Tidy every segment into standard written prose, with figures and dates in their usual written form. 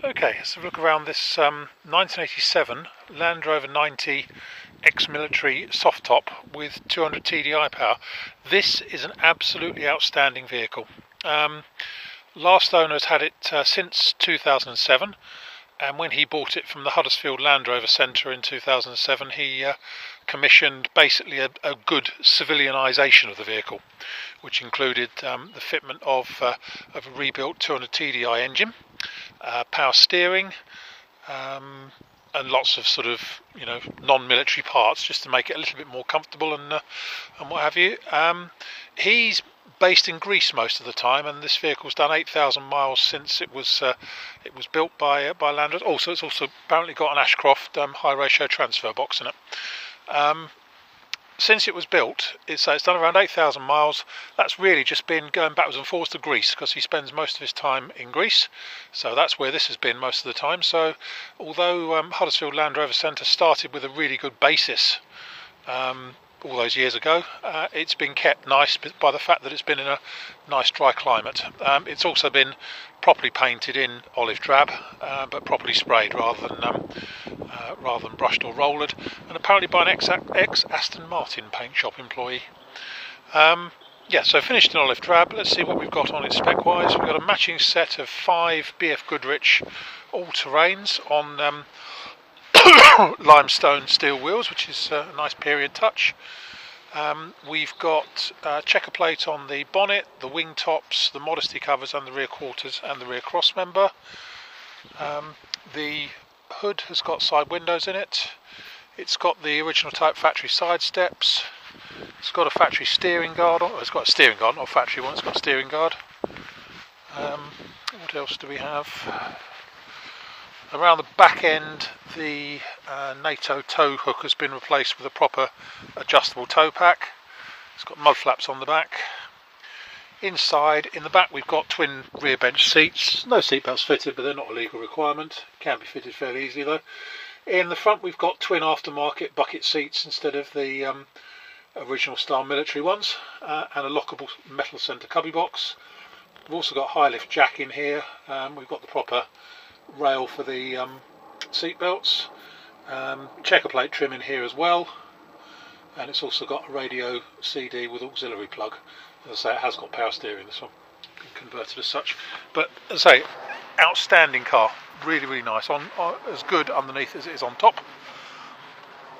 Okay, let's have a look around this 1987 Land Rover 90 ex-military soft top with 200 TDI power. This is an absolutely outstanding vehicle. Last owner's had it since 2007, and when he bought it from the Huddersfield Land Rover Centre in 2007, he commissioned basically a good civilianisation of the vehicle, which included the fitment of a rebuilt 200 TDI engine, power steering, and lots of sort of non-military parts just to make it a little bit more comfortable and what have you. He's based in Greece most of the time, and this vehicle's done 8,000 miles since it was built by Land Rover. Also, it's also apparently got an Ashcroft high ratio transfer box in it. Since it was built, it's done around 8,000 miles. That's really just been going backwards and forwards to Greece, because he spends most of his time in Greece. So that's where this has been most of the time. So although Huddersfield Land Rover Centre started with a really good basis all those years ago, it's been kept nice by the fact that it's been in a nice dry climate. It's also been properly painted in olive drab, but properly sprayed rather than brushed or rollered, and apparently by an ex-Aston Martin paint shop employee. So finished in olive drab. Let's see what we've got on it spec-wise. We've got a matching set of 5 BF Goodrich all-terrains on limestone steel wheels, which is a nice period touch. We've got checker plate on the bonnet, the wing tops, the modesty covers and the rear quarters and the rear cross member. The hood has got side windows in it. It's got the original type factory side steps. It's got a factory steering guard on. It's got a steering guard, not a factory one. It's got a steering guard. What else do we have? Around the back end, the NATO tow hook has been replaced with a proper adjustable tow pack. It's got mud flaps on the back. Inside, in the back, we've got twin rear bench seats. No seatbelts fitted, but they're not a legal requirement. Can be fitted fairly easily though. In the front, we've got twin aftermarket bucket seats instead of the original style military ones, and a lockable metal centre cubby box. We've also got high lift jack in here. We've got the proper rail for the seat belts, checker plate trim in here as well, and it's also got a radio CD with auxiliary plug. As I say, it has got power steering, this one, converted as such. But as I say, outstanding car, really really nice, on as good underneath as it is on top.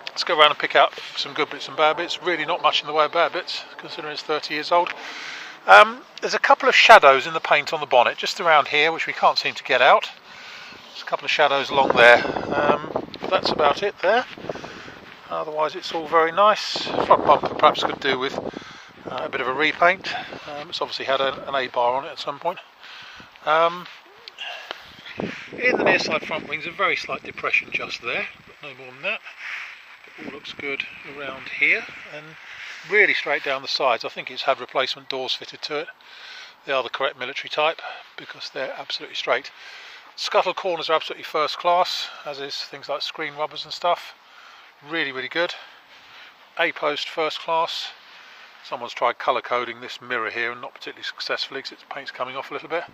Let's go around and pick out some good bits and bad bits. Really not much in the way of bad bits, considering it's 30 years old. There's a couple of shadows in the paint on the bonnet, just around here, which we can't seem to get out. There's a couple of shadows along there. That's about it there. Otherwise it's all very nice. Front bumper perhaps could do with a bit of a repaint. It's obviously had an A-bar on it at some point. In the near side front wings, a very slight depression just there, but no more than that. It all looks good around here, and really straight down the sides. I think it's had replacement doors fitted to it. They are the correct military type because they're absolutely straight. Scuttle corners are absolutely first class, as is things like screen rubbers and stuff. Really really good. A-post first class. Someone's tried colour coding this mirror here and not particularly successfully because its paint's coming off a little bit.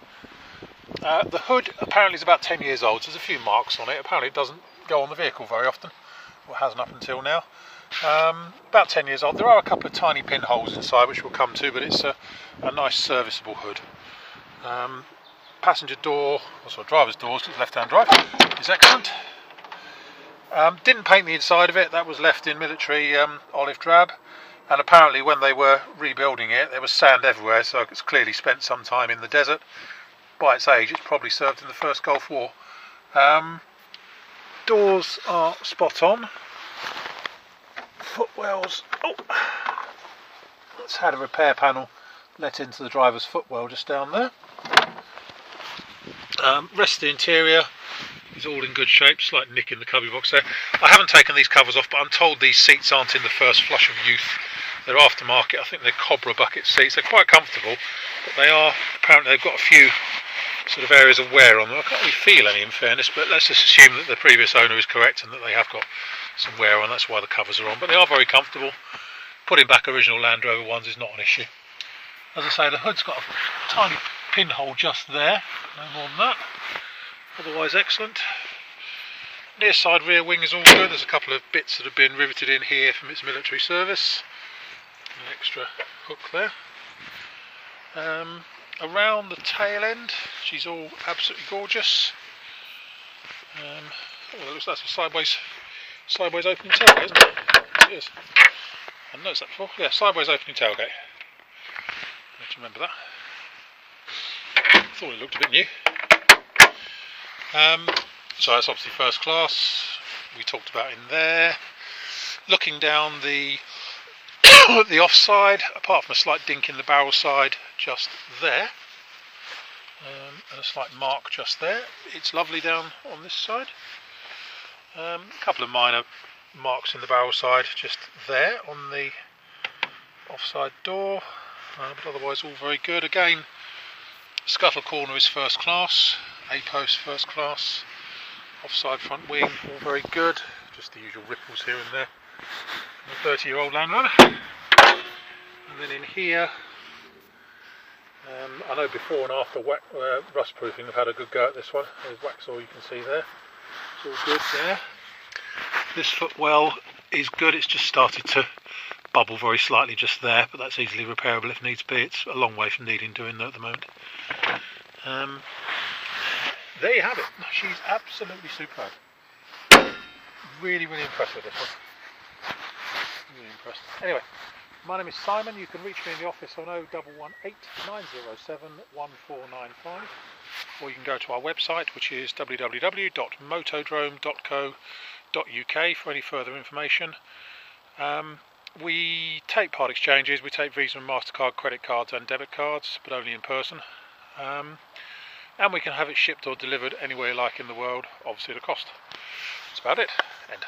The hood apparently is about 10 years old, so there's a few marks on it. Apparently it doesn't go on the vehicle very often, or hasn't up until now. About 10 years old. There are a couple of tiny pinholes inside which we'll come to, but it's a nice serviceable hood. Passenger door, also driver's doors, because it's left-hand drive, is excellent. Didn't paint the inside of it, that was left in military olive drab, and apparently when they were rebuilding it there was sand everywhere, so it's clearly spent some time in the desert. By its age, it's probably served in the first Gulf War. Doors are spot on. Footwells, it's had a repair panel let into the driver's footwell just down there. Rest of the interior is all in good shape, slight nick in the cubby box there. I haven't taken these covers off, but I'm told these seats aren't in the first flush of youth. They're aftermarket. I think they're Cobra bucket seats. They're quite comfortable, but they are, apparently they've got a few sort of areas of wear on them. I can't really feel any in fairness, but let's just assume that the previous owner is correct and that they have got some wear on. That's why the covers are on, but they are very comfortable. Putting back original Land Rover ones is not an issue. As I say, the hood's got a tiny pinhole just there, no more than that. Otherwise excellent. Near side rear wing is all good. There's a couple of bits that have been riveted in here from its military service. An extra hook there. Around the tail end, she's all absolutely gorgeous. That's a sideways opening tailgate, isn't it? It is. I noticed that before. Yeah, sideways opening tailgate. Need to remember that. Thought it looked a bit new. So that's obviously first class. We talked about in there. Looking down the the offside, apart from a slight dink in the barrel side just there, and a slight mark just there, it's lovely down on this side. A couple of minor marks in the barrel side just there on the offside door, but otherwise all very good. Again, scuttle corner is first class, A-post first class, offside front wing all very good, just the usual ripples here and there. A 30-year-old Land Rover. And then in here, I know before and after rust proofing I've had a good go at this one. There's Waxall you can see there. It's all good there. This footwell is good, it's just started to bubble very slightly just there, but that's easily repairable if needs be. It's a long way from needing doing that at the moment. There you have it. She's absolutely superb. Really, really impressed with this one. Really impressed. Anyway, my name is Simon. You can reach me in the office on 0118 907 1495, or you can go to our website, which is www.motodrome.co.uk for any further information. We take part exchanges. We take Visa and MasterCard credit cards and debit cards, but only in person. And we can have it shipped or delivered anywhere you like in the world, obviously at a cost. That's about it. End.